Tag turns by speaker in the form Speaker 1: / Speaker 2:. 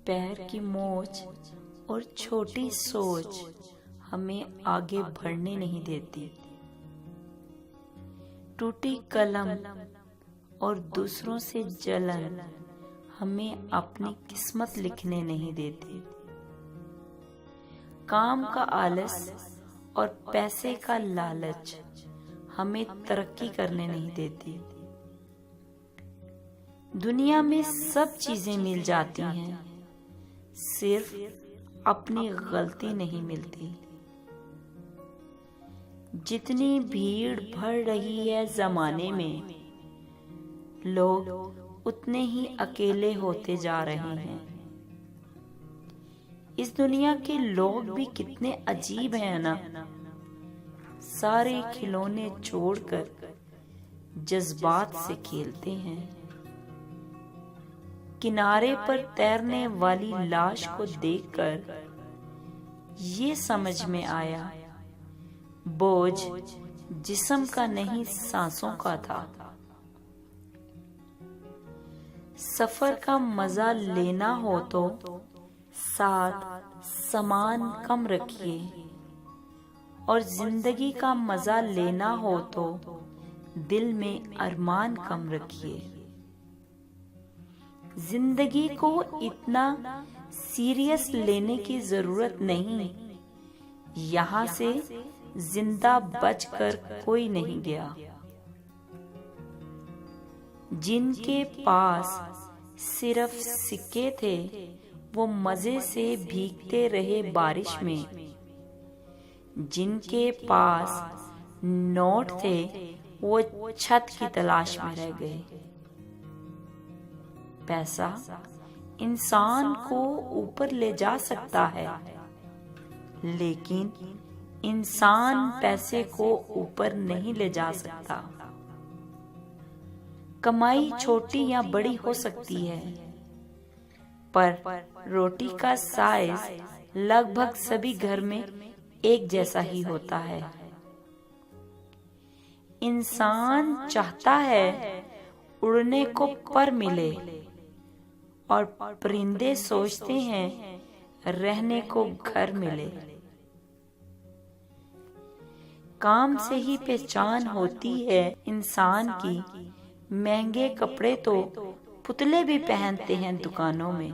Speaker 1: पैर की मोच और छोटी सोच हमें आगे बढ़ने नहीं देती। टूटी कलम और दूसरों से जलन हमें अपनी किस्मत लिखने नहीं देती। काम का आलस और पैसे का लालच हमें तरक्की करने नहीं देती। दुनिया में सब चीजें मिल जाती हैं, सिर्फ अपनी गलती नहीं मिलती। जितनी भीड़ बढ़ रही है जमाने में, लोग उतने ही अकेले होते जा रहे हैं। इस दुनिया के लोग भी कितने अजीब हैं ना। सारे खिलौने छोड़कर जज्बात से खेलते हैं। किनारे पर तैरने वाली लाश को देखकर ये समझ में आया, बोझ जिस्म का नहीं सांसों का था। सफर का मजा लेना हो तो साथ सामान कम रखिए, और जिंदगी का मजा लेना हो तो दिल में अरमान कम रखिए। जिंदगी को इतना सीरियस लेने की जरूरत नहीं। यहाँ से जिंदा बचकर कोई नहीं गया। जिनके पास सिर्फ सिक्के थे वो मजे से भीगते रहे बारिश में। जिनके पास नोट थे वो छत की तलाश में रह गए। पैसा इंसान को ऊपर ले जा सकता है, लेकिन इंसान पैसे को ऊपर नहीं ले जा सकता। कमाई छोटी या बड़ी हो सकती है, पर रोटी का साइज लगभग सभी घर में एक जैसा ही होता है। इंसान चाहता है उड़ने को पर मिले, और परिंदे सोचते हैं रहने को घर मिले। काम से ही पहचान होती है इंसान की। महंगे कपड़े तो पुतले भी पहनते हैं दुकानों में।